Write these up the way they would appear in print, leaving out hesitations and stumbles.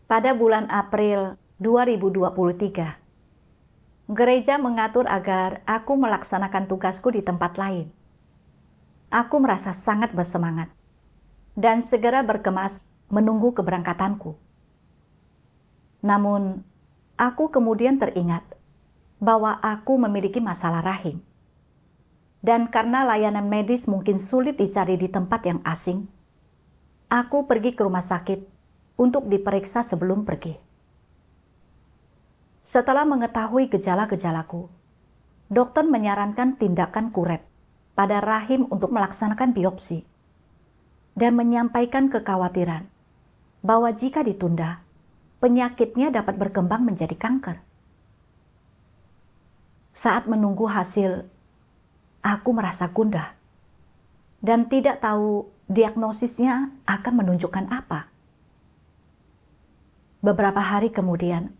Pada bulan April 2023, gereja mengatur agar aku melaksanakan tugasku di tempat lain. Aku merasa sangat bersemangat dan segera berkemas menunggu keberangkatanku. Namun, aku kemudian teringat bahwa aku memiliki masalah rahim. Dan karena layanan medis mungkin sulit dicari di tempat yang asing, aku pergi ke rumah sakit untuk diperiksa sebelum pergi. Setelah mengetahui gejala-gejalaku, dokter menyarankan tindakan kuret pada rahim untuk melaksanakan biopsi dan menyampaikan kekhawatiran bahwa jika ditunda, penyakitnya dapat berkembang menjadi kanker. Saat menunggu hasil, aku merasa gundah dan tidak tahu diagnosisnya akan menunjukkan apa. Beberapa hari kemudian,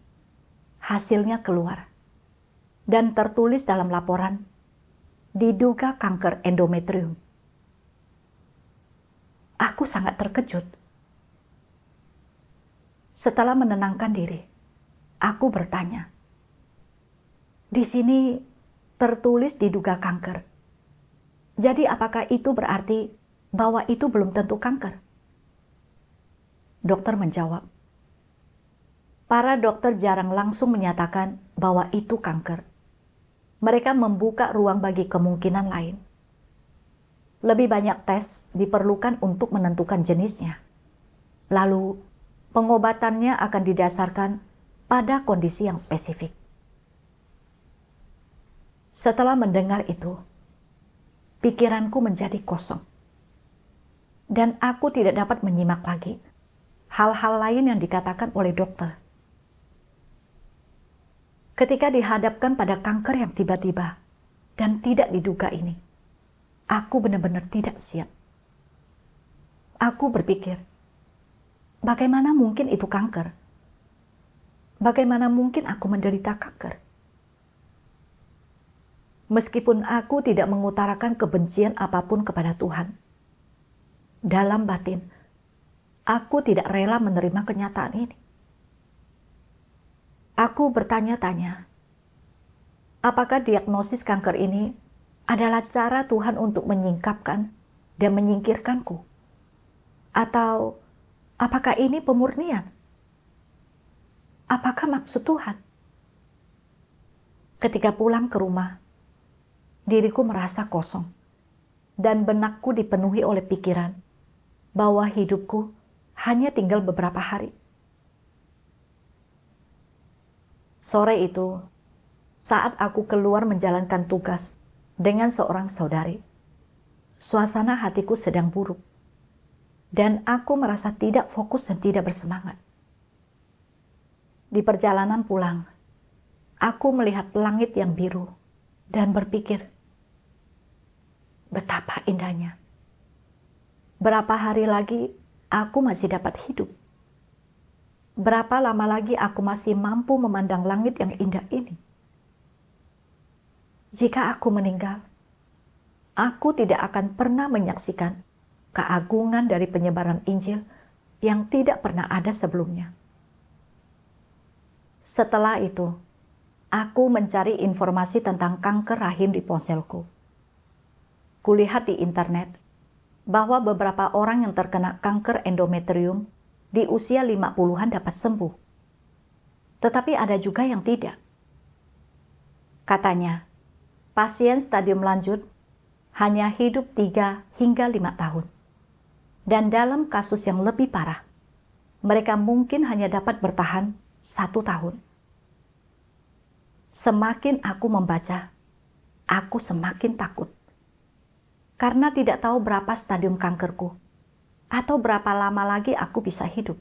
hasilnya keluar dan tertulis dalam laporan, diduga kanker endometrium. Aku sangat terkejut. Setelah menenangkan diri, aku bertanya, di sini tertulis diduga kanker. Jadi apakah itu berarti bahwa itu belum tentu kanker? Dokter menjawab, para dokter jarang langsung menyatakan bahwa itu kanker. Mereka membuka ruang bagi kemungkinan lain. Lebih banyak tes diperlukan untuk menentukan jenisnya. Lalu, pengobatannya akan didasarkan pada kondisi yang spesifik. Setelah mendengar itu, pikiranku menjadi kosong. Dan aku tidak dapat menyimak lagi hal-hal lain yang dikatakan oleh dokter. Ketika dihadapkan pada kanker yang tiba-tiba dan tidak diduga ini, aku benar-benar tidak siap. Aku berpikir, bagaimana mungkin itu kanker? Bagaimana mungkin aku menderita kanker? Meskipun aku tidak mengutarakan kebencian apapun kepada Tuhan, dalam batin, aku tidak rela menerima kenyataan ini. Aku bertanya-tanya, apakah diagnosis kanker ini adalah cara Tuhan untuk menyingkapkan dan menyingkirkanku? Atau apakah ini pemurnian? Apakah maksud Tuhan? Ketika pulang ke rumah, diriku merasa kosong dan benakku dipenuhi oleh pikiran bahwa hidupku hanya tinggal beberapa hari. Sore itu, saat aku keluar menjalankan tugas dengan seorang saudari, suasana hatiku sedang buruk dan aku merasa tidak fokus dan tidak bersemangat. Di perjalanan pulang, aku melihat langit yang biru dan berpikir, betapa indahnya. Berapa hari lagi aku masih dapat hidup? Berapa lama lagi aku masih mampu memandang langit yang indah ini? Jika aku meninggal, aku tidak akan pernah menyaksikan keagungan dari penyebaran Injil yang tidak pernah ada sebelumnya. Setelah itu, aku mencari informasi tentang kanker rahim di ponselku. Kulihat di internet bahwa beberapa orang yang terkena kanker endometrium di usia 50-an dapat sembuh. Tetapi ada juga yang tidak. Katanya, pasien stadium lanjut hanya hidup 3 hingga 5 tahun. Dan dalam kasus yang lebih parah, mereka mungkin hanya dapat bertahan 1 tahun. Semakin aku membaca, aku semakin takut. Karena tidak tahu berapa stadium kankerku, atau berapa lama lagi aku bisa hidup.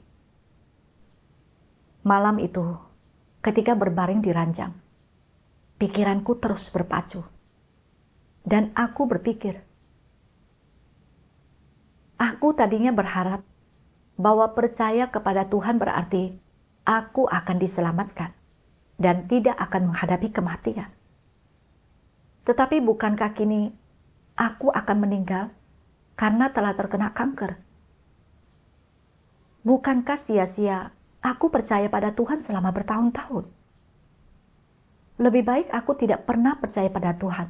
Malam itu, ketika berbaring di ranjang, pikiranku terus berpacu. Dan aku berpikir, aku tadinya berharap bahwa percaya kepada Tuhan berarti aku akan diselamatkan dan tidak akan menghadapi kematian. Tetapi bukankah kini aku akan meninggal karena telah terkena kanker? Bukankah sia-sia Aku percaya pada Tuhan selama bertahun-tahun. Lebih baik aku tidak pernah percaya pada Tuhan.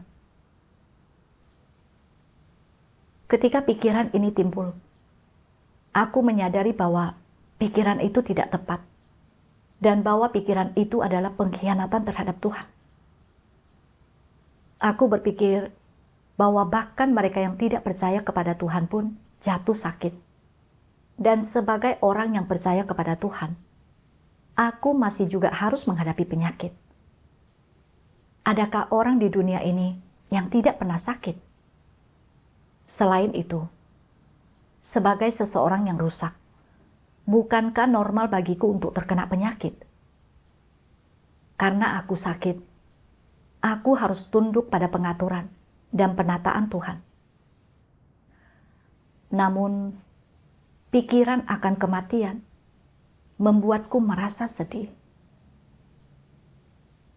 Ketika pikiran ini timbul, aku menyadari bahwa pikiran itu tidak tepat dan bahwa pikiran itu adalah pengkhianatan terhadap Tuhan. Aku berpikir bahwa bahkan mereka yang tidak percaya kepada Tuhan pun jatuh sakit. Dan sebagai orang yang percaya kepada Tuhan, aku masih juga harus menghadapi penyakit. Adakah orang di dunia ini yang tidak pernah sakit? Selain itu, sebagai seseorang yang rusak, bukankah normal bagiku untuk terkena penyakit? Karena aku sakit, aku harus tunduk pada pengaturan dan penataan Tuhan. Namun, pikiran akan kematian membuatku merasa sedih.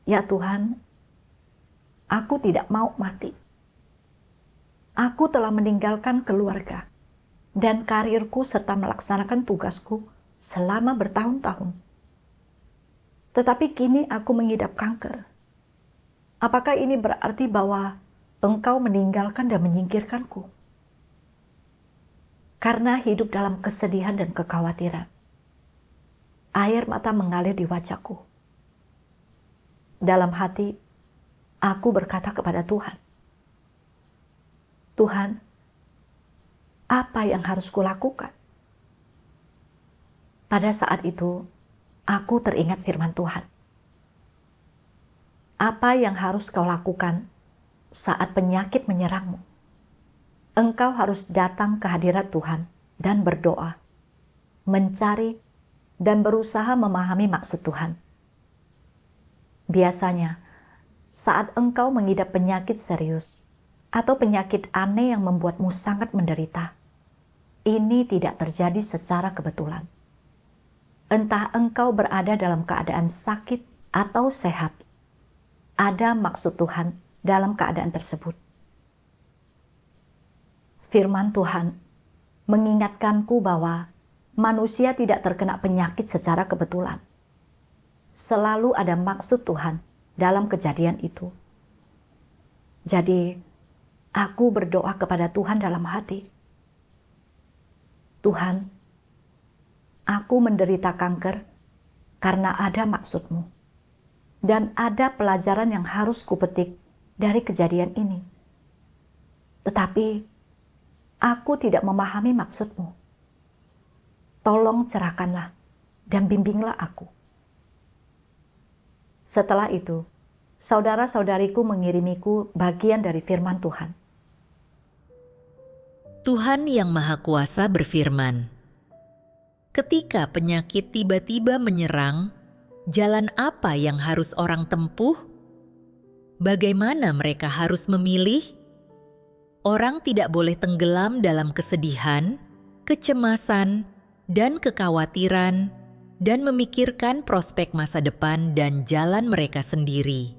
Ya Tuhan, aku tidak mau mati. Aku telah meninggalkan keluarga dan karirku serta melaksanakan tugasku selama bertahun-tahun. Tetapi kini aku mengidap kanker. Apakah ini berarti bahwa Engkau meninggalkan dan menyingkirkanku? Karena hidup dalam kesedihan dan kekhawatiran, air mata mengalir di wajahku. Dalam hati, aku berkata kepada Tuhan, Tuhan, apa yang harus kulakukan? Pada saat itu, aku teringat firman Tuhan. Apa yang harus kau lakukan saat penyakit menyerangmu? Engkau harus datang ke hadirat Tuhan dan berdoa, mencari dan berusaha memahami maksud Tuhan. Biasanya, saat engkau mengidap penyakit serius atau penyakit aneh yang membuatmu sangat menderita, ini tidak terjadi secara kebetulan. Entah engkau berada dalam keadaan sakit atau sehat, ada maksud Tuhan dalam keadaan tersebut. Firman Tuhan mengingatkanku bahwa manusia tidak terkena penyakit secara kebetulan. Selalu ada maksud Tuhan dalam kejadian itu. Jadi, aku berdoa kepada Tuhan dalam hati. Tuhan, aku menderita kanker karena ada maksud-Mu. Dan ada pelajaran yang harus kupetik dari kejadian ini. Tetapi, aku tidak memahami maksud-Mu. Tolong cerahkanlah dan bimbinglah aku. Setelah itu, saudara-saudariku mengirimiku bagian dari firman Tuhan. Tuhan Yang Maha Kuasa berfirman, ketika penyakit tiba-tiba menyerang, jalan apa yang harus orang tempuh? Bagaimana mereka harus memilih? Orang tidak boleh tenggelam dalam kesedihan, kecemasan, dan kekhawatiran, dan memikirkan prospek masa depan dan jalan mereka sendiri.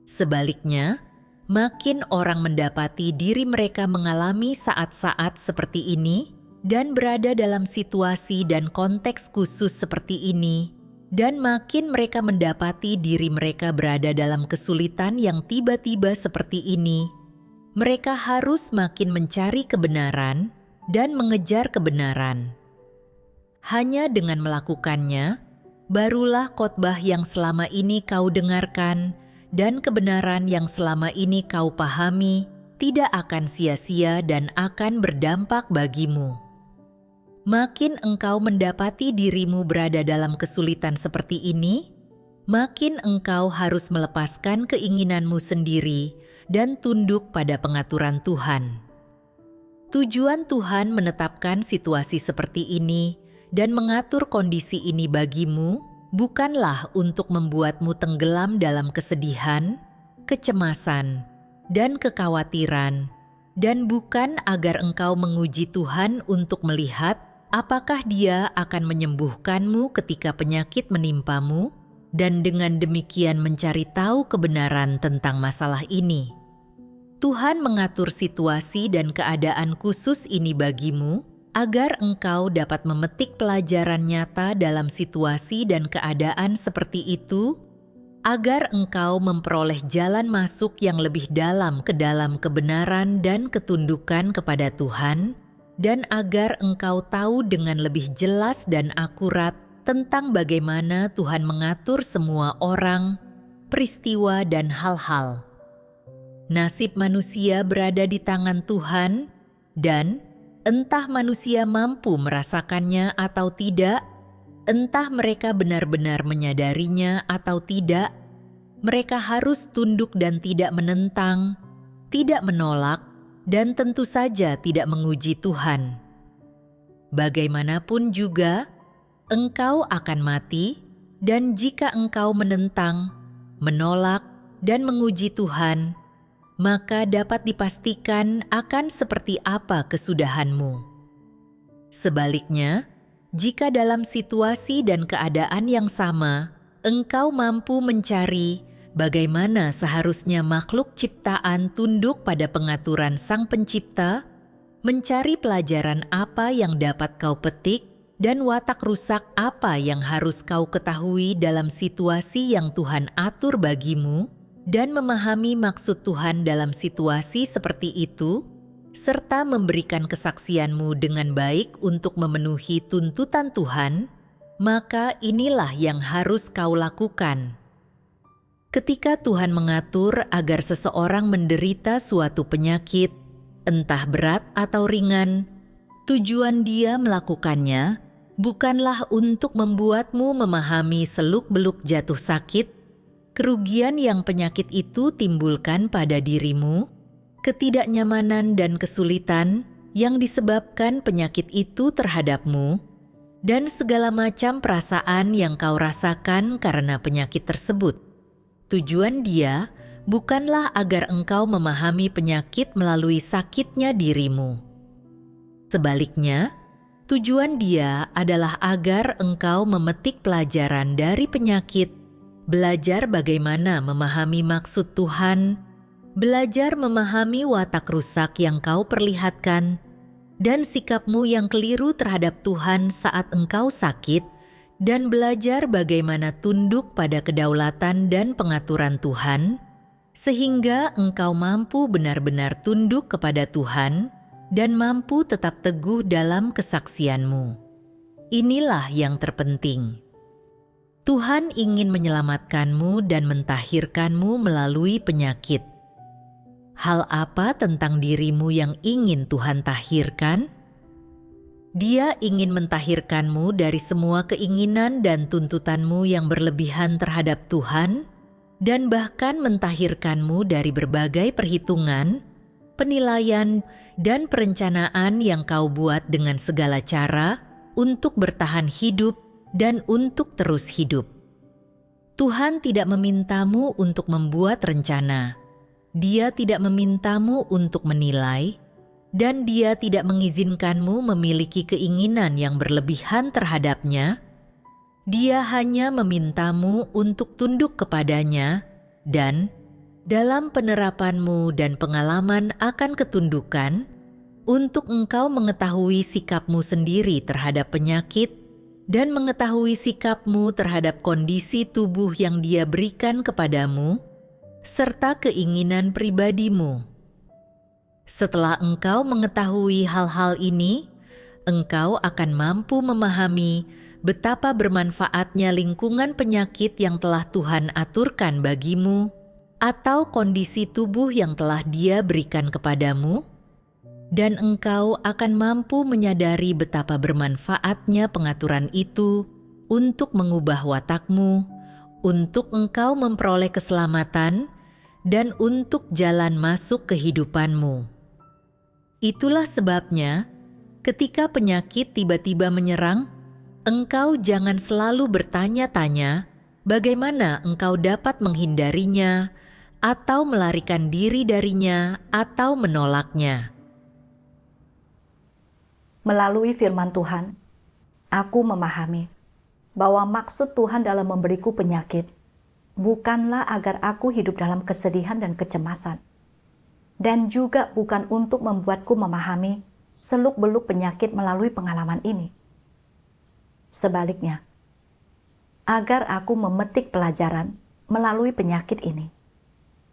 Sebaliknya, makin orang mendapati diri mereka mengalami saat-saat seperti ini dan berada dalam situasi dan konteks khusus seperti ini, dan makin mereka mendapati diri mereka berada dalam kesulitan yang tiba-tiba seperti ini, mereka harus makin mencari kebenaran dan mengejar kebenaran. Hanya dengan melakukannya, barulah khotbah yang selama ini kau dengarkan dan kebenaran yang selama ini kau pahami tidak akan sia-sia dan akan berdampak bagimu. Makin engkau mendapati dirimu berada dalam kesulitan seperti ini, makin engkau harus melepaskan keinginanmu sendiri dan tunduk pada pengaturan Tuhan. Tujuan Tuhan menetapkan situasi seperti ini dan mengatur kondisi ini bagimu bukanlah untuk membuatmu tenggelam dalam kesedihan, kecemasan, dan kekhawatiran, dan bukan agar engkau menguji Tuhan untuk melihat apakah Dia akan menyembuhkanmu ketika penyakit menimpamu, dan dengan demikian mencari tahu kebenaran tentang masalah ini. Tuhan mengatur situasi dan keadaan khusus ini bagimu agar engkau dapat memetik pelajaran nyata dalam situasi dan keadaan seperti itu, agar engkau memperoleh jalan masuk yang lebih dalam ke dalam kebenaran dan ketundukan kepada Tuhan, dan agar engkau tahu dengan lebih jelas dan akurat tentang bagaimana Tuhan mengatur semua orang, peristiwa, dan hal-hal. Nasib manusia berada di tangan Tuhan, dan entah manusia mampu merasakannya atau tidak, entah mereka benar-benar menyadarinya atau tidak, mereka harus tunduk dan tidak menentang, tidak menolak, dan tentu saja tidak menguji Tuhan. Bagaimanapun juga, engkau akan mati, dan jika engkau menentang, menolak, dan menguji Tuhan, maka dapat dipastikan akan seperti apa kesudahanmu. Sebaliknya, jika dalam situasi dan keadaan yang sama, engkau mampu mencari bagaimana seharusnya makhluk ciptaan tunduk pada pengaturan Sang Pencipta, mencari pelajaran apa yang dapat kau petik, dan watak rusak apa yang harus kau ketahui dalam situasi yang Tuhan atur bagimu, dan memahami maksud Tuhan dalam situasi seperti itu, serta memberikan kesaksianmu dengan baik untuk memenuhi tuntutan Tuhan, maka inilah yang harus kau lakukan. Ketika Tuhan mengatur agar seseorang menderita suatu penyakit, entah berat atau ringan, tujuan Dia melakukannya bukanlah untuk membuatmu memahami seluk-beluk jatuh sakit, kerugian yang penyakit itu timbulkan pada dirimu, ketidaknyamanan dan kesulitan yang disebabkan penyakit itu terhadapmu, dan segala macam perasaan yang kau rasakan karena penyakit tersebut. Tujuan Dia bukanlah agar engkau memahami penyakit melalui sakitnya dirimu. Sebaliknya, tujuan Dia adalah agar engkau memetik pelajaran dari penyakit, belajar bagaimana memahami maksud Tuhan, belajar memahami watak rusak yang kau perlihatkan, dan sikapmu yang keliru terhadap Tuhan saat engkau sakit, dan belajar bagaimana tunduk pada kedaulatan dan pengaturan Tuhan, sehingga engkau mampu benar-benar tunduk kepada Tuhan dan mampu tetap teguh dalam kesaksianmu. Inilah yang terpenting. Tuhan ingin menyelamatkanmu dan mentahirkanmu melalui penyakit. Hal apa tentang dirimu yang ingin Tuhan tahirkan? Dia ingin mentahirkanmu dari semua keinginan dan tuntutanmu yang berlebihan terhadap Tuhan, dan bahkan mentahirkanmu dari berbagai perhitungan, penilaian, dan perencanaan yang kau buat dengan segala cara untuk bertahan hidup dan untuk terus hidup. Tuhan tidak memintamu untuk membuat rencana. Dia tidak memintamu untuk menilai, dan Dia tidak mengizinkanmu memiliki keinginan yang berlebihan terhadapnya. Dia hanya memintamu untuk tunduk kepadanya, dan dalam penerapanmu dan pengalaman akan ketundukan, untuk engkau mengetahui sikapmu sendiri terhadap penyakit, dan mengetahui sikapmu terhadap kondisi tubuh yang Dia berikan kepadamu, serta keinginan pribadimu. Setelah engkau mengetahui hal-hal ini, engkau akan mampu memahami betapa bermanfaatnya lingkungan penyakit yang telah Tuhan aturkan bagimu, atau kondisi tubuh yang telah Dia berikan kepadamu, dan engkau akan mampu menyadari betapa bermanfaatnya pengaturan itu untuk mengubah watakmu, untuk engkau memperoleh keselamatan, dan untuk jalan masuk kehidupanmu. Itulah sebabnya, ketika penyakit tiba-tiba menyerang, engkau jangan selalu bertanya-tanya bagaimana engkau dapat menghindarinya, atau melarikan diri darinya, atau menolaknya. Melalui firman Tuhan, aku memahami bahwa maksud Tuhan dalam memberiku penyakit bukanlah agar aku hidup dalam kesedihan dan kecemasan, dan juga bukan untuk membuatku memahami seluk-beluk penyakit melalui pengalaman ini. Sebaliknya, agar aku memetik pelajaran melalui penyakit ini,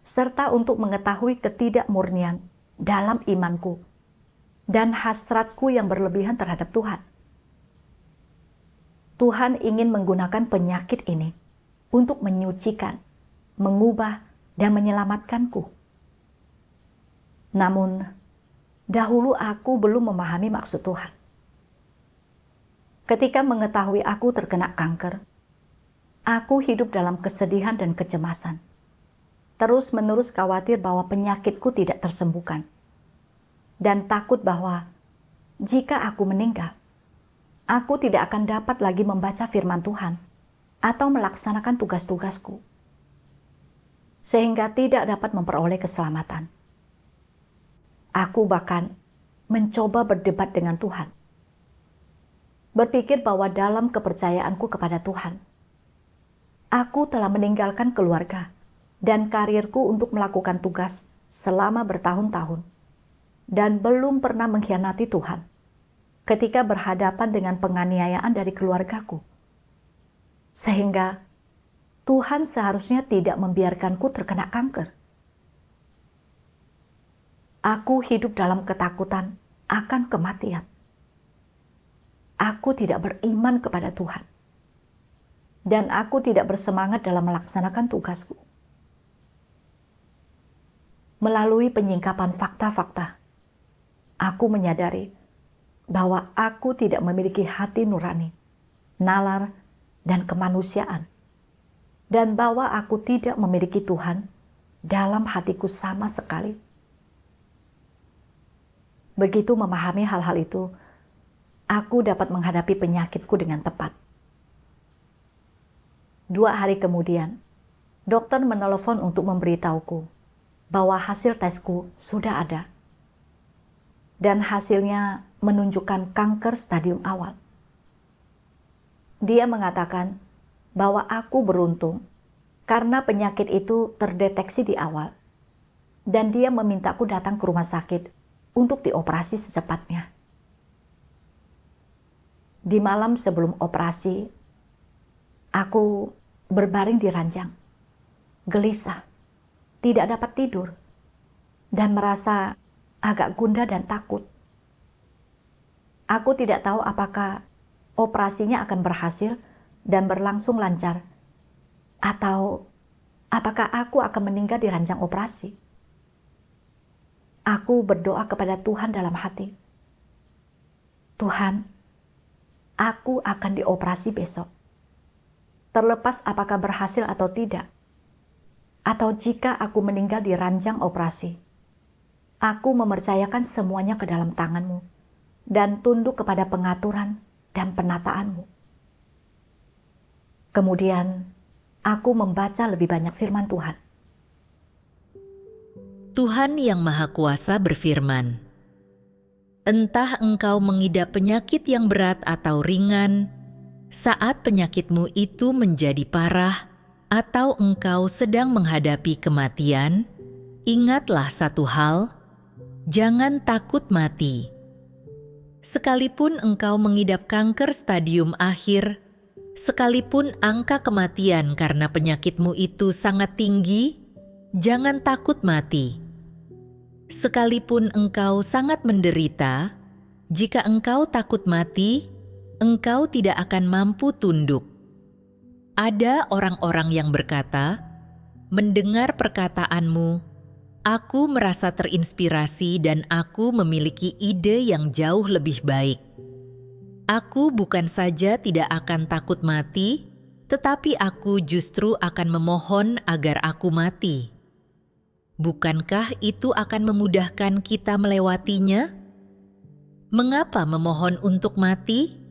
serta untuk mengetahui ketidakmurnian dalam imanku dan hasratku yang berlebihan terhadap Tuhan. Tuhan ingin menggunakan penyakit ini untuk menyucikan, mengubah, dan menyelamatkanku. Namun, dahulu aku belum memahami maksud Tuhan. Ketika mengetahui aku terkena kanker, aku hidup dalam kesedihan dan kecemasan. Terus-menerus khawatir bahwa penyakitku tidak tersembuhkan. Dan takut bahwa jika aku meninggal, aku tidak akan dapat lagi membaca firman Tuhan atau melaksanakan tugas-tugasku, sehingga tidak dapat memperoleh keselamatan. Aku bahkan mencoba berdebat dengan Tuhan, berpikir bahwa dalam kepercayaanku kepada Tuhan, aku telah meninggalkan keluarga dan karirku untuk melakukan tugas selama bertahun-tahun dan belum pernah mengkhianati Tuhan ketika berhadapan dengan penganiayaan dari keluargaku. Sehingga Tuhan seharusnya tidak membiarkanku terkena kanker. Aku hidup dalam ketakutan akan kematian. Aku tidak beriman kepada Tuhan. Dan aku tidak bersemangat dalam melaksanakan tugasku. Melalui penyingkapan fakta-fakta, aku menyadari bahwa aku tidak memiliki hati nurani, nalar, dan kemanusiaan. Dan bahwa aku tidak memiliki Tuhan dalam hatiku sama sekali. Begitu memahami hal-hal itu, aku dapat menghadapi penyakitku dengan tepat. 2 hari kemudian, dokter menelepon untuk memberitahuku bahwa hasil tesku sudah ada. Dan hasilnya menunjukkan kanker stadium awal. Dia mengatakan bahwa aku beruntung karena penyakit itu terdeteksi di awal. Dan dia memintaku datang ke rumah sakit untuk dioperasi secepatnya. Di malam sebelum operasi, aku berbaring di ranjang, gelisah, tidak dapat tidur, dan merasa agak gundah dan takut. Aku tidak tahu apakah operasinya akan berhasil dan berlangsung lancar, atau apakah aku akan meninggal di ranjang operasi. Aku berdoa kepada Tuhan dalam hati. Tuhan, aku akan dioperasi besok. Terlepas apakah berhasil atau tidak. Atau jika aku meninggal di ranjang operasi. Aku mempercayakan semuanya ke dalam tangan-Mu dan tunduk kepada pengaturan dan penataanmu. Kemudian, aku membaca lebih banyak firman Tuhan. Tuhan Yang Maha Kuasa berfirman, "Entah engkau mengidap penyakit yang berat atau ringan, saat penyakitmu itu menjadi parah, atau engkau sedang menghadapi kematian, ingatlah satu hal, jangan takut mati. Sekalipun engkau mengidap kanker stadium akhir, sekalipun angka kematian karena penyakitmu itu sangat tinggi, jangan takut mati. Sekalipun engkau sangat menderita, jika engkau takut mati, engkau tidak akan mampu tunduk." Ada orang-orang yang berkata, "Mendengar perkataanmu, aku merasa terinspirasi dan aku memiliki ide yang jauh lebih baik. Aku bukan saja tidak akan takut mati, tetapi aku justru akan memohon agar aku mati. Bukankah itu akan memudahkan kita melewatinya? Mengapa memohon untuk mati?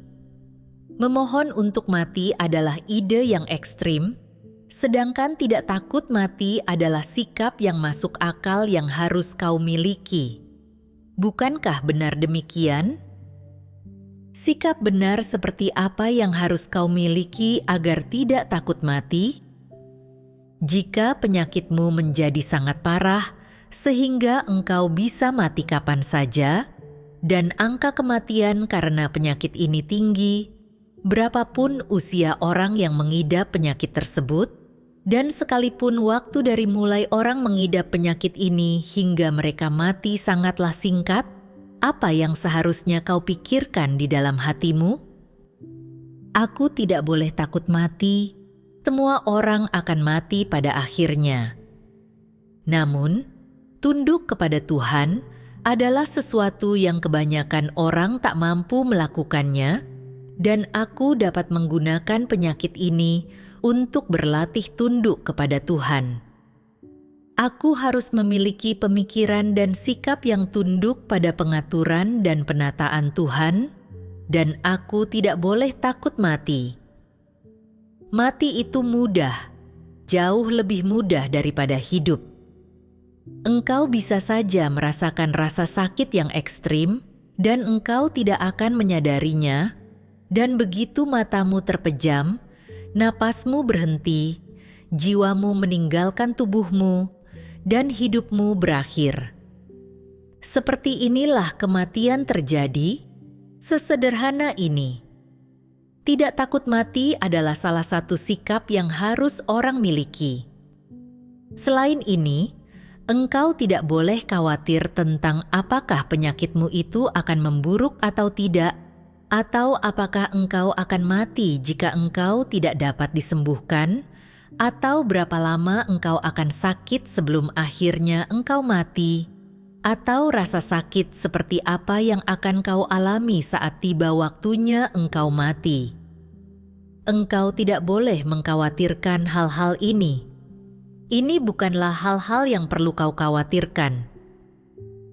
Memohon untuk mati adalah ide yang ekstrim, sedangkan tidak takut mati adalah sikap yang masuk akal yang harus kau miliki. Bukankah benar demikian? Sikap benar seperti apa yang harus kau miliki agar tidak takut mati? Jika penyakitmu menjadi sangat parah sehingga engkau bisa mati kapan saja, dan angka kematian karena penyakit ini tinggi, berapapun usia orang yang mengidap penyakit tersebut, dan sekalipun waktu dari mulai orang mengidap penyakit ini hingga mereka mati sangatlah singkat, apa yang seharusnya kau pikirkan di dalam hatimu? Aku tidak boleh takut mati, semua orang akan mati pada akhirnya. Namun, tunduk kepada Tuhan adalah sesuatu yang kebanyakan orang tak mampu melakukannya, dan aku dapat menggunakan penyakit ini untuk berlatih tunduk kepada Tuhan. Aku harus memiliki pemikiran dan sikap yang tunduk pada pengaturan dan penataan Tuhan, dan aku tidak boleh takut mati. Mati itu mudah, jauh lebih mudah daripada hidup. Engkau bisa saja merasakan rasa sakit yang ekstrim, dan engkau tidak akan menyadarinya, dan begitu matamu terpejam, napasmu berhenti, jiwamu meninggalkan tubuhmu, dan hidupmu berakhir. Seperti inilah kematian terjadi, sesederhana ini. Tidak takut mati adalah salah satu sikap yang harus orang miliki. Selain ini, engkau tidak boleh khawatir tentang apakah penyakitmu itu akan memburuk atau tidak, atau apakah engkau akan mati jika engkau tidak dapat disembuhkan, atau berapa lama engkau akan sakit sebelum akhirnya engkau mati, atau rasa sakit seperti apa yang akan kau alami saat tiba waktunya engkau mati. Engkau tidak boleh mengkhawatirkan hal-hal ini. Ini bukanlah hal-hal yang perlu kau khawatirkan.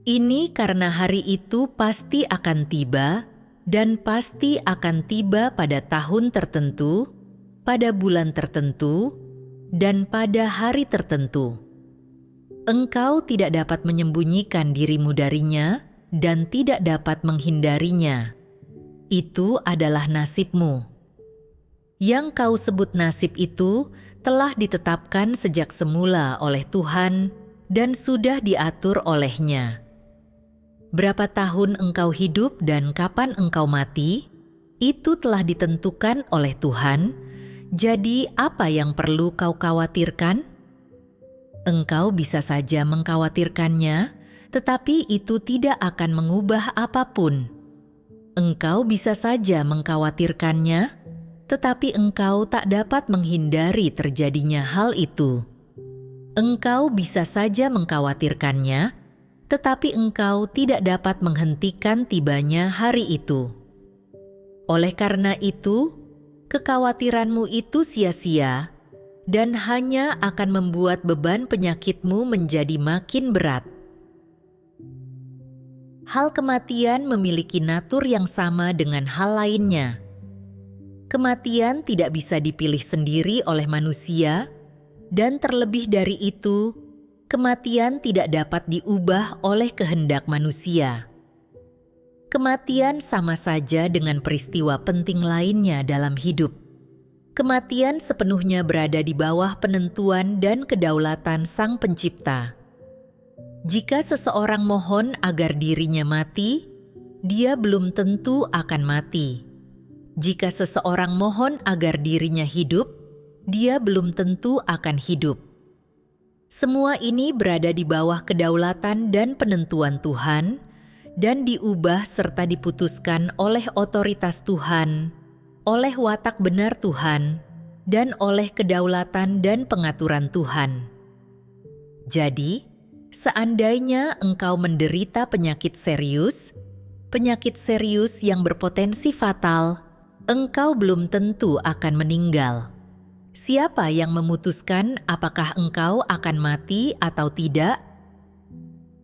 Ini karena hari itu pasti akan tiba, dan pasti akan tiba pada tahun tertentu, pada bulan tertentu, dan pada hari tertentu. Engkau tidak dapat menyembunyikan dirimu darinya dan tidak dapat menghindarinya. Itu adalah nasibmu. Yang kau sebut nasib itu telah ditetapkan sejak semula oleh Tuhan dan sudah diatur oleh-Nya. Berapa tahun engkau hidup dan kapan engkau mati, itu telah ditentukan oleh Tuhan. Jadi apa yang perlu kau khawatirkan? Engkau bisa saja mengkhawatirkannya, tetapi itu tidak akan mengubah apapun. Engkau bisa saja mengkhawatirkannya, tetapi engkau tak dapat menghindari terjadinya hal itu. Engkau bisa saja mengkhawatirkannya, tetapi engkau tidak dapat menghentikan tibanya hari itu. Oleh karena itu, kekhawatiranmu itu sia-sia dan hanya akan membuat beban penyakitmu menjadi makin berat. Hal kematian memiliki natur yang sama dengan hal lainnya. Kematian tidak bisa dipilih sendiri oleh manusia, dan terlebih dari itu, kematian tidak dapat diubah oleh kehendak manusia. Kematian sama saja dengan peristiwa penting lainnya dalam hidup. Kematian sepenuhnya berada di bawah penentuan dan kedaulatan Sang Pencipta. Jika seseorang mohon agar dirinya mati, dia belum tentu akan mati. Jika seseorang mohon agar dirinya hidup, dia belum tentu akan hidup. Semua ini berada di bawah kedaulatan dan penentuan Tuhan, dan diubah serta diputuskan oleh otoritas Tuhan, oleh watak benar Tuhan, dan oleh kedaulatan dan pengaturan Tuhan. Jadi, seandainya engkau menderita penyakit serius yang berpotensi fatal, engkau belum tentu akan meninggal. Siapa yang memutuskan apakah engkau akan mati atau tidak?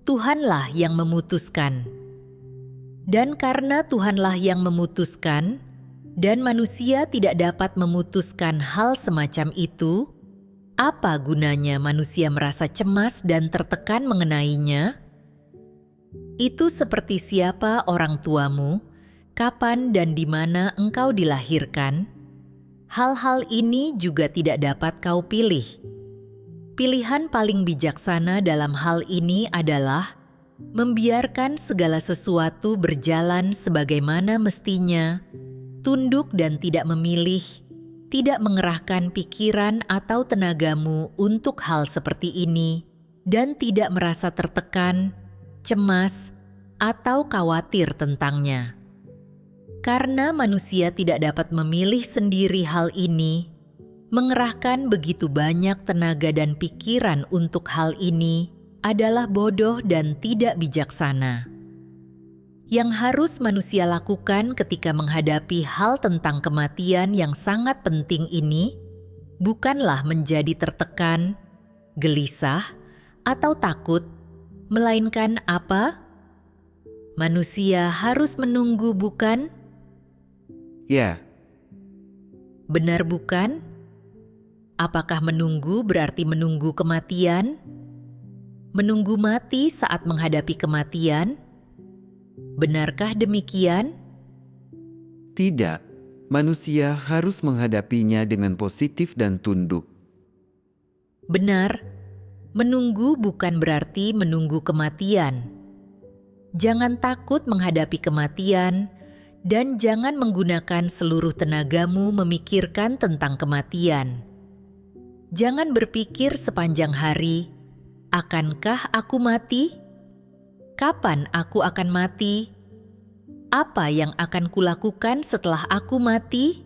Tuhanlah yang memutuskan. Dan karena Tuhanlah yang memutuskan, dan manusia tidak dapat memutuskan hal semacam itu, apa gunanya manusia merasa cemas dan tertekan mengenainya? Itu seperti siapa orang tuamu, kapan dan di mana engkau dilahirkan. Hal-hal ini juga tidak dapat kau pilih. Pilihan paling bijaksana dalam hal ini adalah membiarkan segala sesuatu berjalan sebagaimana mestinya, tunduk dan tidak memilih, tidak mengerahkan pikiran atau tenagamu untuk hal seperti ini, dan tidak merasa tertekan, cemas, atau khawatir tentangnya. Karena manusia tidak dapat memilih sendiri hal ini, mengerahkan begitu banyak tenaga dan pikiran untuk hal ini adalah bodoh dan tidak bijaksana. Yang harus manusia lakukan ketika menghadapi hal tentang kematian yang sangat penting ini bukanlah menjadi tertekan, gelisah, atau takut, melainkan apa? Manusia harus menunggu, bukan? Ya, Benar bukan? Apakah menunggu berarti menunggu kematian? Menunggu mati saat menghadapi kematian? Benarkah demikian? tidak. Manusia harus menghadapinya dengan positif dan tunduk. Benar, menunggu bukan berarti menunggu kematian. Jangan takut menghadapi kematian, dan jangan menggunakan seluruh tenagamu memikirkan tentang kematian. Jangan berpikir sepanjang hari, akankah aku mati? Kapan aku akan mati? Apa yang akan kulakukan setelah aku mati?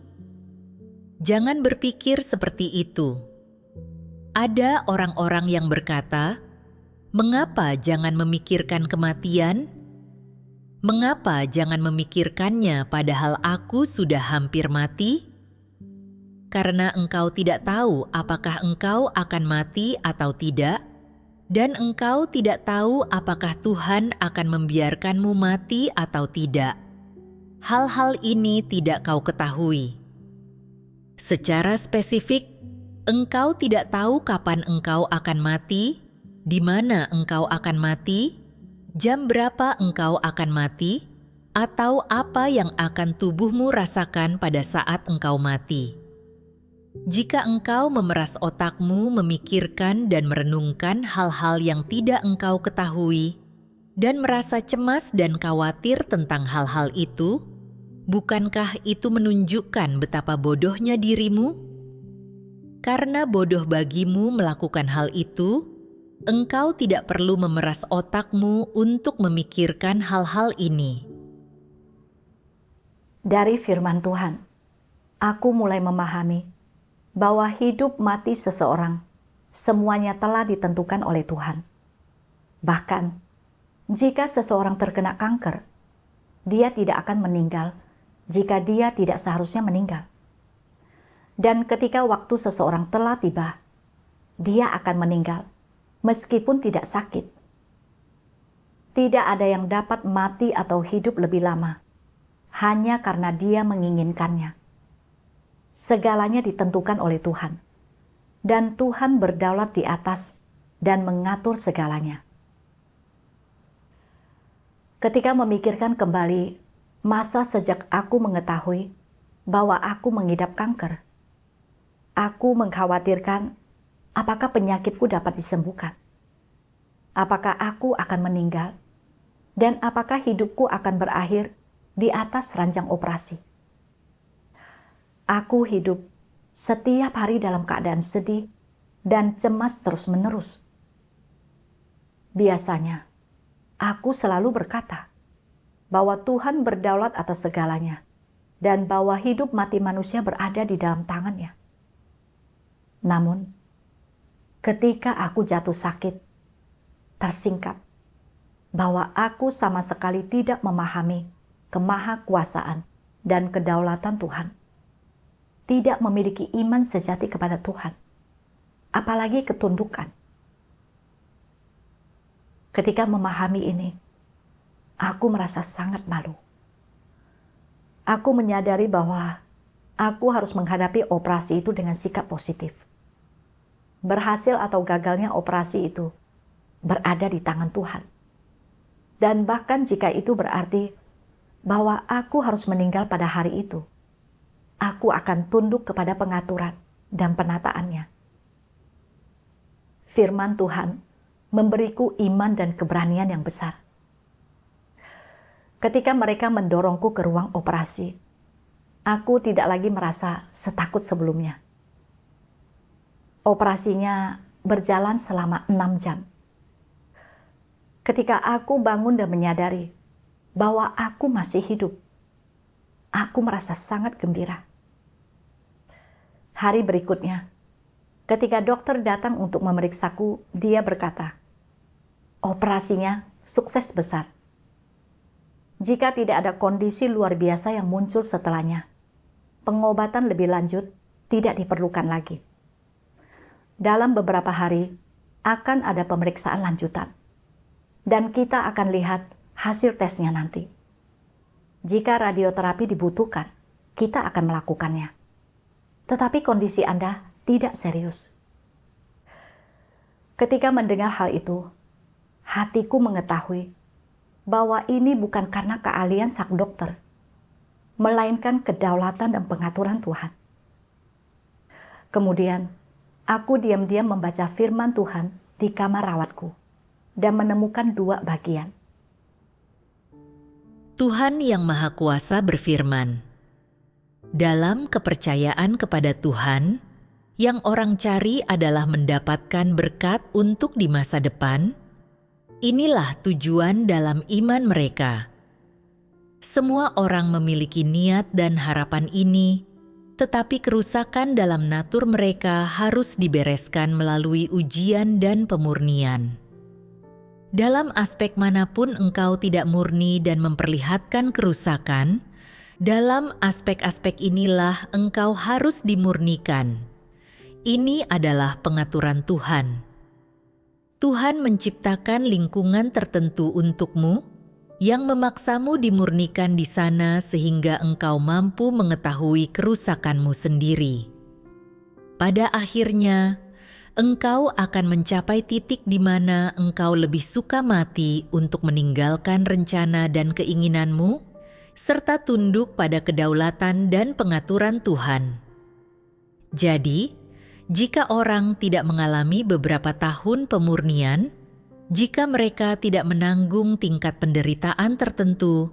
Jangan berpikir seperti itu. Ada orang-orang yang berkata, "Mengapa jangan memikirkan kematian? Mengapa jangan memikirkannya padahal aku sudah hampir mati?" Karena engkau tidak tahu apakah engkau akan mati atau tidak, dan engkau tidak tahu apakah Tuhan akan membiarkanmu mati atau tidak. Hal-hal ini tidak kau ketahui. Secara spesifik, engkau tidak tahu kapan engkau akan mati, di mana engkau akan mati, jam berapa engkau akan mati, atau apa yang akan tubuhmu rasakan pada saat engkau mati. Jika engkau memeras otakmu memikirkan dan merenungkan hal-hal yang tidak engkau ketahui, dan merasa cemas dan khawatir tentang hal-hal itu, bukankah itu menunjukkan betapa bodohnya dirimu? Karena bodoh bagimu melakukan hal itu, engkau tidak perlu memeras otakmu untuk memikirkan hal-hal ini. Dari firman Tuhan, aku mulai memahami bahwa hidup mati seseorang semuanya telah ditentukan oleh Tuhan. Bahkan, jika seseorang terkena kanker, dia tidak akan meninggal jika dia tidak seharusnya meninggal. Dan ketika waktu seseorang telah tiba, dia akan meninggal meskipun tidak sakit. Tidak ada yang dapat mati atau hidup lebih lama hanya karena dia menginginkannya. Segalanya ditentukan oleh Tuhan, dan Tuhan berdaulat di atas dan mengatur segalanya. Ketika memikirkan kembali masa sejak aku mengetahui bahwa aku mengidap kanker, aku mengkhawatirkan apakah penyakitku dapat disembuhkan, apakah aku akan meninggal, dan apakah hidupku akan berakhir di atas ranjang operasi. Aku hidup setiap hari dalam keadaan sedih dan cemas terus-menerus. Biasanya, aku selalu berkata bahwa Tuhan berdaulat atas segalanya dan bahwa hidup mati manusia berada di dalam tangan-Nya. Namun, ketika aku jatuh sakit, tersingkap bahwa aku sama sekali tidak memahami kemahakuasaan dan kedaulatan Tuhan. Tidak memiliki iman sejati kepada Tuhan, apalagi ketundukan. Ketika memahami ini, aku merasa sangat malu. Aku menyadari bahwa aku harus menghadapi operasi itu dengan sikap positif. Berhasil atau gagalnya operasi itu berada di tangan Tuhan. Dan bahkan jika itu berarti bahwa aku harus meninggal pada hari itu, aku akan tunduk kepada pengaturan dan penataannya. Firman Tuhan memberiku iman dan keberanian yang besar. Ketika mereka mendorongku ke ruang operasi, aku tidak lagi merasa setakut sebelumnya. Operasinya berjalan selama 6 jam. Ketika aku bangun dan menyadari bahwa aku masih hidup, aku merasa sangat gembira. Hari berikutnya, ketika dokter datang untuk memeriksaku, dia berkata, operasinya sukses besar. Jika tidak ada kondisi luar biasa yang muncul setelahnya, pengobatan lebih lanjut tidak diperlukan lagi. Dalam beberapa hari, akan ada pemeriksaan lanjutan. Dan kita akan lihat hasil tesnya nanti. Jika radioterapi dibutuhkan, kita akan melakukannya. Tetapi kondisi Anda tidak serius. Ketika mendengar hal itu, hatiku mengetahui bahwa ini bukan karena keahlian sang dokter, melainkan kedaulatan dan pengaturan Tuhan. Kemudian, aku diam-diam membaca firman Tuhan di kamar rawatku dan menemukan 2 bagian. Tuhan Yang Maha Kuasa berfirman, dalam kepercayaan kepada Tuhan, yang orang cari adalah mendapatkan berkat untuk di masa depan. Inilah tujuan dalam iman mereka. Semua orang memiliki niat dan harapan ini, tetapi kerusakan dalam natur mereka harus dibereskan melalui ujian dan pemurnian. Dalam aspek manapun engkau tidak murni dan memperlihatkan kerusakan, dalam aspek-aspek inilah engkau harus dimurnikan. Ini adalah pengaturan Tuhan. Tuhan menciptakan lingkungan tertentu untukmu yang memaksamu dimurnikan di sana sehingga engkau mampu mengetahui kerusakanmu sendiri. Pada akhirnya, engkau akan mencapai titik di mana engkau lebih suka mati untuk meninggalkan rencana dan keinginanmu, serta tunduk pada kedaulatan dan pengaturan Tuhan. Jadi, jika orang tidak mengalami beberapa tahun pemurnian, jika mereka tidak menanggung tingkat penderitaan tertentu,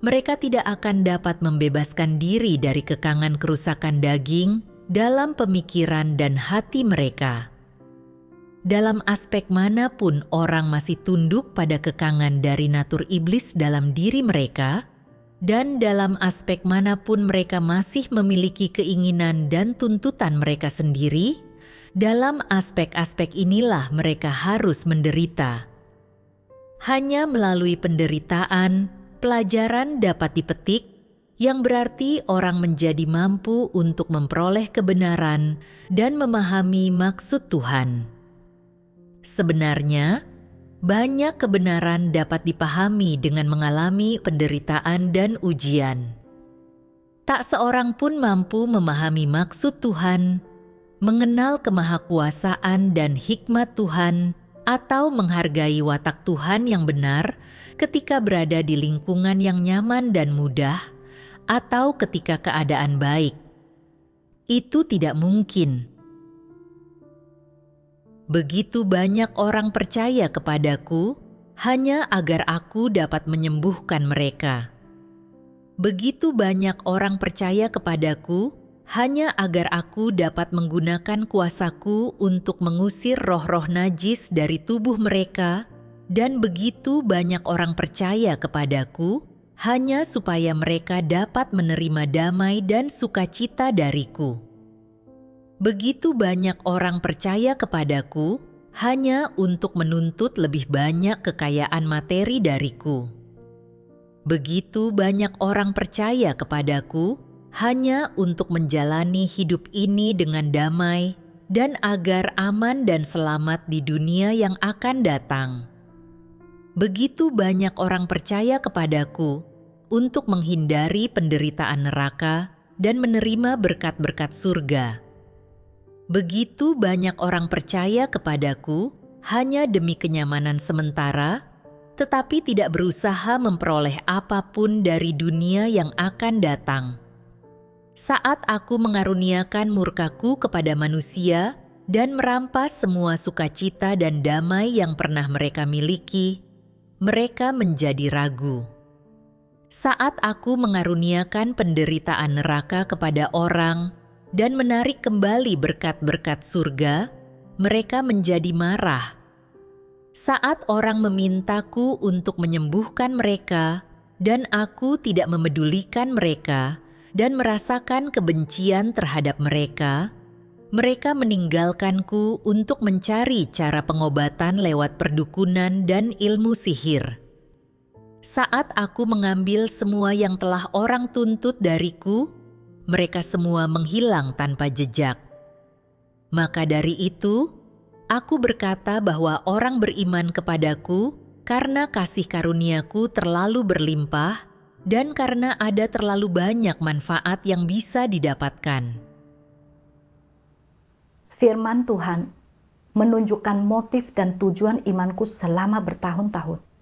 mereka tidak akan dapat membebaskan diri dari kekangan kerusakan daging dalam pemikiran dan hati mereka. Dalam aspek manapun orang masih tunduk pada kekangan dari natur iblis dalam diri mereka, dan dalam aspek manapun mereka masih memiliki keinginan dan tuntutan mereka sendiri, dalam aspek-aspek inilah mereka harus menderita. Hanya melalui penderitaan, pelajaran dapat dipetik, yang berarti orang menjadi mampu untuk memperoleh kebenaran dan memahami maksud Tuhan. Sebenarnya, banyak kebenaran dapat dipahami dengan mengalami penderitaan dan ujian. Tak seorang pun mampu memahami maksud Tuhan, mengenal kemahakuasaan dan hikmat Tuhan, atau menghargai watak Tuhan yang benar ketika berada di lingkungan yang nyaman dan mudah, atau ketika keadaan baik. Itu tidak mungkin. Begitu banyak orang percaya kepadaku hanya agar aku dapat menyembuhkan mereka. Begitu banyak orang percaya kepadaku hanya agar aku dapat menggunakan kuasaku untuk mengusir roh-roh najis dari tubuh mereka, dan begitu banyak orang percaya kepadaku hanya supaya mereka dapat menerima damai dan sukacita dariku. Begitu banyak orang percaya kepadaku hanya untuk menuntut lebih banyak kekayaan materi dariku. Begitu banyak orang percaya kepadaku hanya untuk menjalani hidup ini dengan damai dan agar aman dan selamat di dunia yang akan datang. Begitu banyak orang percaya kepadaku untuk menghindari penderitaan neraka dan menerima berkat-berkat surga. Begitu banyak orang percaya kepadaku hanya demi kenyamanan sementara, tetapi tidak berusaha memperoleh apapun dari dunia yang akan datang. Saat aku mengaruniakan murkaku kepada manusia dan merampas semua sukacita dan damai yang pernah mereka miliki, mereka menjadi ragu. Saat aku mengaruniakan penderitaan neraka kepada orang dan menarik kembali berkat-berkat surga, mereka menjadi marah. Saat orang memintaku untuk menyembuhkan mereka, dan aku tidak memedulikan mereka dan merasakan kebencian terhadap mereka, mereka meninggalkanku untuk mencari cara pengobatan lewat perdukunan dan ilmu sihir. Saat aku mengambil semua yang telah orang tuntut dariku, mereka semua menghilang tanpa jejak. Maka dari itu, aku berkata bahwa orang beriman kepadaku karena kasih karuniaku terlalu berlimpah dan karena ada terlalu banyak manfaat yang bisa didapatkan. Firman Tuhan menunjukkan motif dan tujuan imanku selama bertahun-tahun.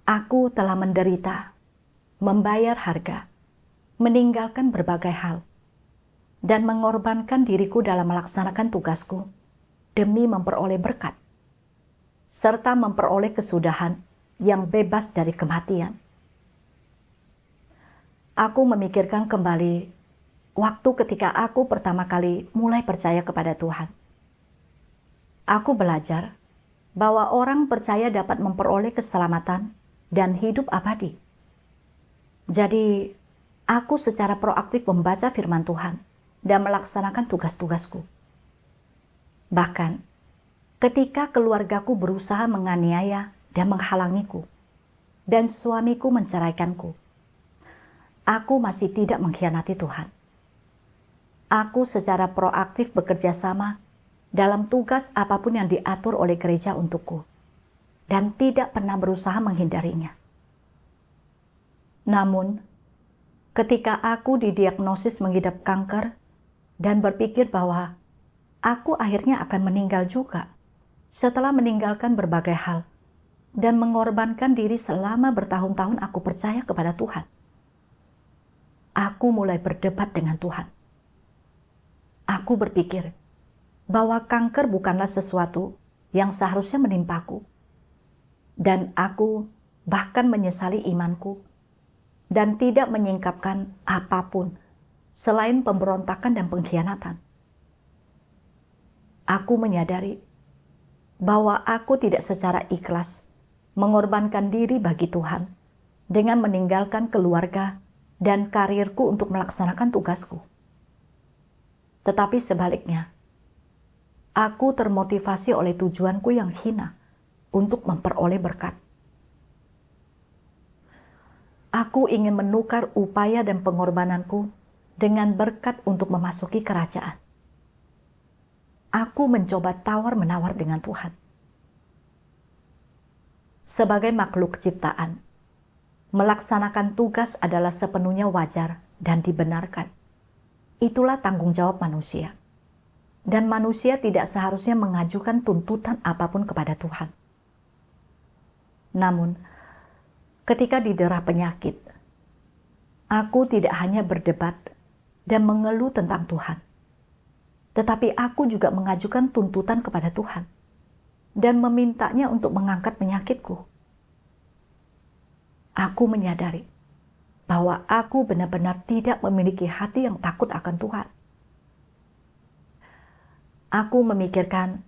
Aku telah menderita, membayar harga, meninggalkan berbagai hal, dan mengorbankan diriku dalam melaksanakan tugasku demi memperoleh berkat, serta memperoleh kesudahan yang bebas dari kematian. Aku memikirkan kembali waktu ketika aku pertama kali mulai percaya kepada Tuhan. Aku belajar bahwa orang percaya dapat memperoleh keselamatan dan hidup abadi. Jadi, aku secara proaktif membaca firman Tuhan dan melaksanakan tugas-tugasku. Bahkan, ketika keluargaku berusaha menganiaya dan menghalangiku, dan suamiku menceraikanku, aku masih tidak mengkhianati Tuhan. Aku secara proaktif bekerja sama dalam tugas apapun yang diatur oleh gereja untukku, dan tidak pernah berusaha menghindarinya. Namun, ketika aku didiagnosis mengidap kanker dan berpikir bahwa aku akhirnya akan meninggal juga setelah meninggalkan berbagai hal dan mengorbankan diri selama bertahun-tahun aku percaya kepada Tuhan, aku mulai berdebat dengan Tuhan. Aku berpikir bahwa kanker bukanlah sesuatu yang seharusnya menimpaku. Dan aku bahkan menyesali imanku dan tidak menyingkapkan apapun selain pemberontakan dan pengkhianatan. Aku menyadari bahwa aku tidak secara ikhlas mengorbankan diri bagi Tuhan dengan meninggalkan keluarga dan karirku untuk melaksanakan tugasku. Tetapi sebaliknya, aku termotivasi oleh tujuanku yang hina untuk memperoleh berkat. Aku ingin menukar upaya dan pengorbananku dengan berkat untuk memasuki kerajaan. Aku mencoba tawar-menawar dengan Tuhan. Sebagai makhluk ciptaan, melaksanakan tugas adalah sepenuhnya wajar dan dibenarkan. Itulah tanggung jawab manusia. Dan manusia tidak seharusnya mengajukan tuntutan apapun kepada Tuhan. Namun, ketika didera penyakit, aku tidak hanya berdebat dan mengeluh tentang Tuhan, tetapi aku juga mengajukan tuntutan kepada Tuhan dan memintanya untuk mengangkat penyakitku. Aku menyadari bahwa aku benar-benar tidak memiliki hati yang takut akan Tuhan. Aku memikirkan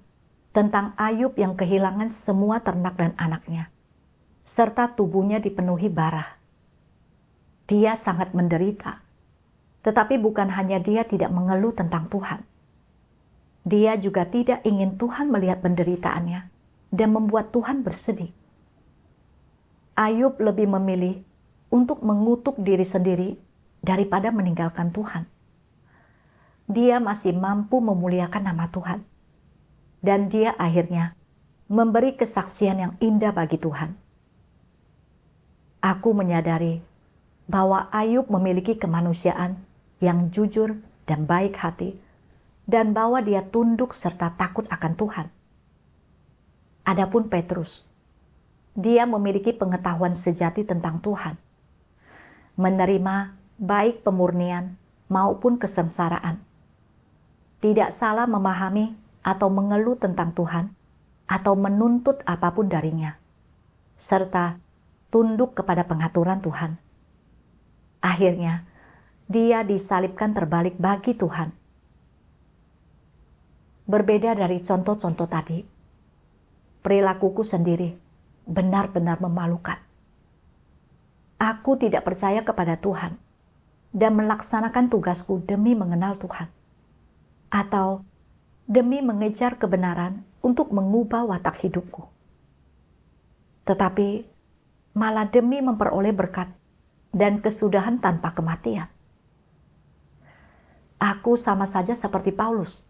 tentang Ayub yang kehilangan semua ternak dan anaknya, serta tubuhnya dipenuhi bara. Dia sangat menderita, tetapi bukan hanya dia tidak mengeluh tentang Tuhan. Dia juga tidak ingin Tuhan melihat penderitaannya dan membuat Tuhan bersedih. Ayub lebih memilih untuk mengutuk diri sendiri daripada meninggalkan Tuhan. Dia masih mampu memuliakan nama Tuhan, dan dia akhirnya memberi kesaksian yang indah bagi Tuhan. Aku menyadari bahwa Ayub memiliki kemanusiaan yang jujur dan baik hati, dan bahwa dia tunduk serta takut akan Tuhan. Adapun Petrus, dia memiliki pengetahuan sejati tentang Tuhan, menerima baik pemurnian maupun kesengsaraan, tidak salah memahami atau mengeluh tentang Tuhan, atau menuntut apapun darinya, serta tunduk kepada pengaturan Tuhan. Akhirnya, dia disalibkan terbalik bagi Tuhan. Berbeda dari contoh-contoh tadi, perilakuku sendiri benar-benar memalukan. Aku tidak percaya kepada Tuhan dan melaksanakan tugasku demi mengenal Tuhan, atau demi mengejar kebenaran untuk mengubah watak hidupku. Tetapi malah demi memperoleh berkat dan kesudahan tanpa kematian. Aku sama saja seperti Paulus,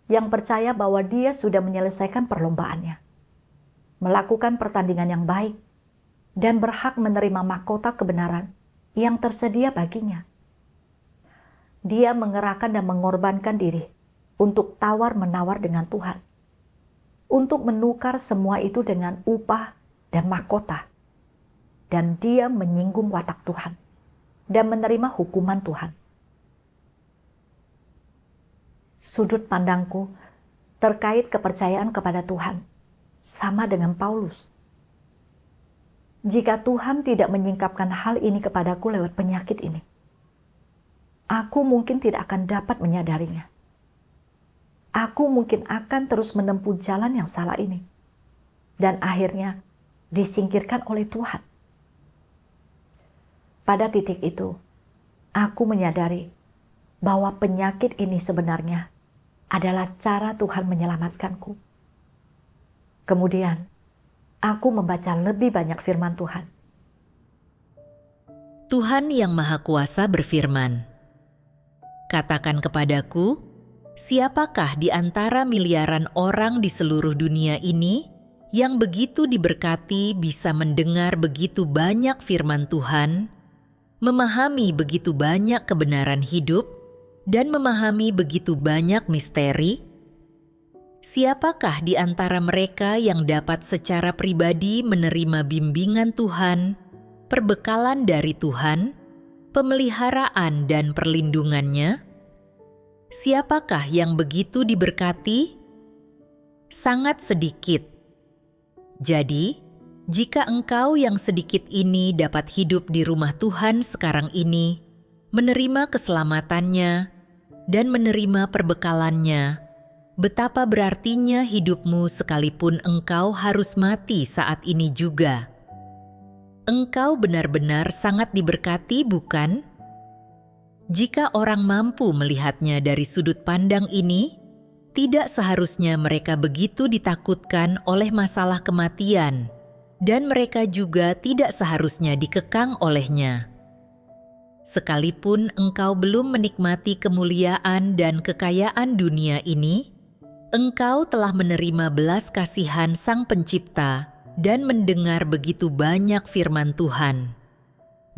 yang percaya bahwa dia sudah menyelesaikan perlombaannya, melakukan pertandingan yang baik, dan berhak menerima mahkota kebenaran yang tersedia baginya. Dia mengerahkan dan mengorbankan diri untuk tawar-menawar dengan Tuhan, untuk menukar semua itu dengan upah dan mahkota. Dan dia menyinggung watak Tuhan dan menerima hukuman Tuhan. Sudut pandangku terkait kepercayaan kepada Tuhan sama dengan Paulus. Jika Tuhan tidak menyingkapkan hal ini kepadaku lewat penyakit ini, aku mungkin tidak akan dapat menyadarinya. Aku mungkin akan terus menempuh jalan yang salah ini, dan akhirnya disingkirkan oleh Tuhan. Pada titik itu, aku menyadari bahwa penyakit ini sebenarnya adalah cara Tuhan menyelamatkanku. Kemudian, aku membaca lebih banyak firman Tuhan. Tuhan yang Maha Kuasa berfirman, "Katakan kepadaku, siapakah di antara miliaran orang di seluruh dunia ini yang begitu diberkati bisa mendengar begitu banyak firman Tuhan, memahami begitu banyak kebenaran hidup, dan memahami begitu banyak misteri? Siapakah di antara mereka yang dapat secara pribadi menerima bimbingan Tuhan, perbekalan dari Tuhan, pemeliharaan dan perlindungannya? Siapakah yang begitu diberkati? Sangat sedikit. Jadi, jika engkau yang sedikit ini dapat hidup di rumah Tuhan sekarang ini, menerima keselamatannya, dan menerima perbekalannya, betapa berartinya hidupmu sekalipun engkau harus mati saat ini juga. Engkau benar-benar sangat diberkati, bukan? Jika orang mampu melihatnya dari sudut pandang ini, tidak seharusnya mereka begitu ditakutkan oleh masalah kematian, dan mereka juga tidak seharusnya dikekang olehnya. Sekalipun engkau belum menikmati kemuliaan dan kekayaan dunia ini, engkau telah menerima belas kasihan Sang Pencipta dan mendengar begitu banyak firman Tuhan.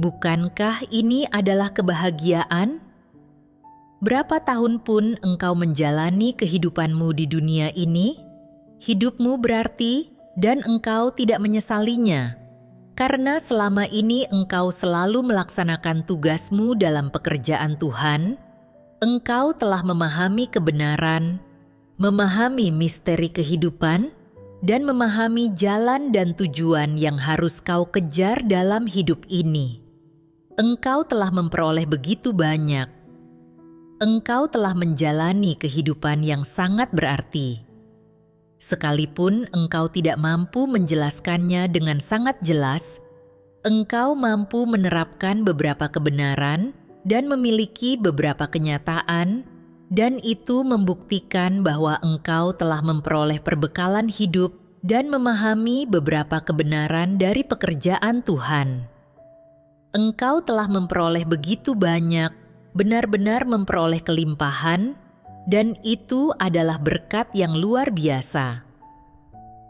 Bukankah ini adalah kebahagiaan? Berapa tahun pun engkau menjalani kehidupanmu di dunia ini, hidupmu berarti dan engkau tidak menyesalinya. Karena selama ini engkau selalu melaksanakan tugasmu dalam pekerjaan Tuhan, engkau telah memahami kebenaran, memahami misteri kehidupan, dan memahami jalan dan tujuan yang harus kau kejar dalam hidup ini. Engkau telah memperoleh begitu banyak. Engkau telah menjalani kehidupan yang sangat berarti. Sekalipun engkau tidak mampu menjelaskannya dengan sangat jelas, engkau mampu menerapkan beberapa kebenaran dan memiliki beberapa kenyataan, dan itu membuktikan bahwa engkau telah memperoleh perbekalan hidup dan memahami beberapa kebenaran dari pekerjaan Tuhan. Engkau telah memperoleh begitu banyak, benar-benar memperoleh kelimpahan, dan itu adalah berkat yang luar biasa.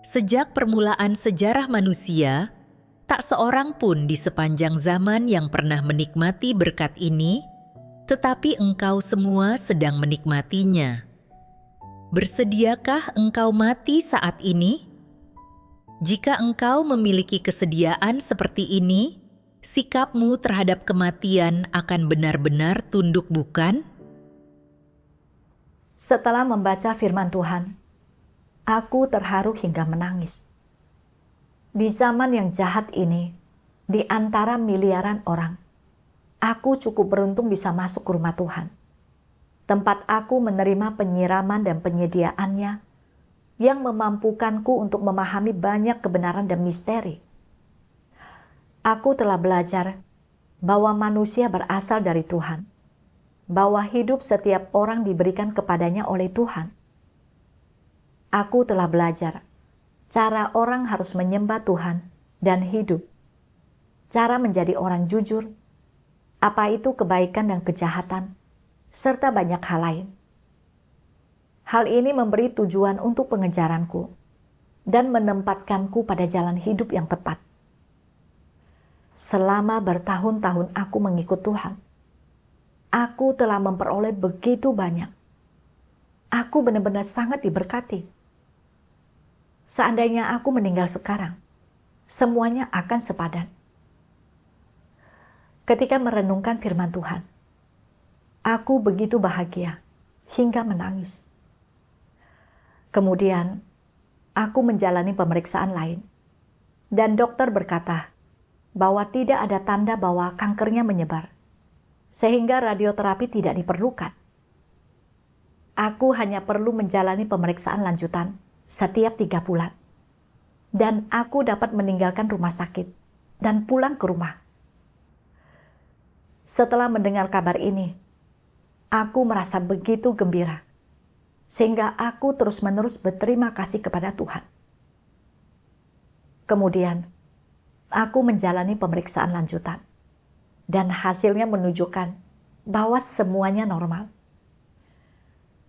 Sejak permulaan sejarah manusia, tak seorang pun di sepanjang zaman yang pernah menikmati berkat ini, tetapi engkau semua sedang menikmatinya. Bersediakah engkau mati saat ini? Jika engkau memiliki kesediaan seperti ini, sikapmu terhadap kematian akan benar-benar tunduk, bukan? Setelah membaca firman Tuhan, aku terharu hingga menangis. Di zaman yang jahat ini, Di antara miliaran orang, aku cukup beruntung bisa masuk ke rumah Tuhan, tempat aku menerima penyiraman dan penyediaannya yang memampukanku untuk memahami banyak kebenaran dan misteri. Aku telah belajar bahwa manusia berasal dari Tuhan, bahwa hidup setiap orang diberikan kepadanya oleh Tuhan. Aku telah belajar cara orang harus menyembah Tuhan dan hidup, cara menjadi orang jujur, apa itu kebaikan dan kejahatan, serta banyak hal lain. Hal ini memberi tujuan untuk pengejaranku dan menempatkanku pada jalan hidup yang tepat. Selama bertahun-tahun aku mengikut Tuhan, aku telah memperoleh begitu banyak. Aku benar-benar sangat diberkati. Seandainya aku meninggal sekarang, semuanya akan sepadan. Ketika merenungkan firman Tuhan, aku begitu bahagia hingga menangis. Kemudian, aku menjalani pemeriksaan lain, dan dokter berkata bahwa tidak ada tanda bahwa kankernya menyebar, sehingga radioterapi tidak diperlukan. Aku hanya perlu menjalani pemeriksaan lanjutan setiap 3 bulan, dan aku dapat meninggalkan rumah sakit dan pulang ke rumah. Setelah mendengar kabar ini, aku merasa begitu gembira, sehingga aku terus-menerus berterima kasih kepada Tuhan. Kemudian, aku menjalani pemeriksaan lanjutan, dan hasilnya menunjukkan bahwa semuanya normal.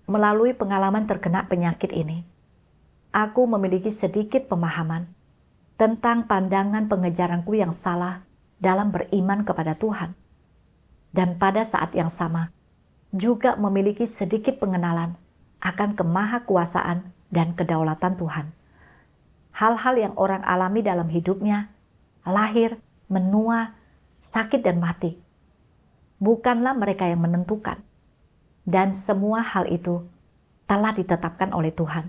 Melalui pengalaman terkena penyakit ini, aku memiliki sedikit pemahaman tentang pandangan pengejaranku yang salah dalam beriman kepada Tuhan. Dan pada saat yang sama, juga memiliki sedikit pengenalan akan kemahakuasaan dan kedaulatan Tuhan. Hal-hal yang orang alami dalam hidupnya, lahir, menua, sakit dan mati, bukanlah mereka yang menentukan. Dan semua hal itu telah ditetapkan oleh Tuhan.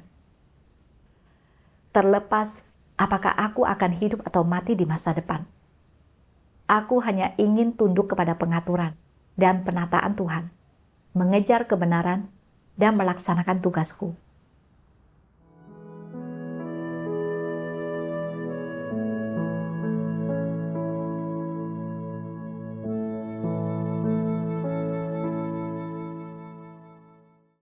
Terlepas apakah aku akan hidup atau mati di masa depan, aku hanya ingin tunduk kepada pengaturan dan penataan Tuhan, mengejar kebenaran dan melaksanakan tugasku.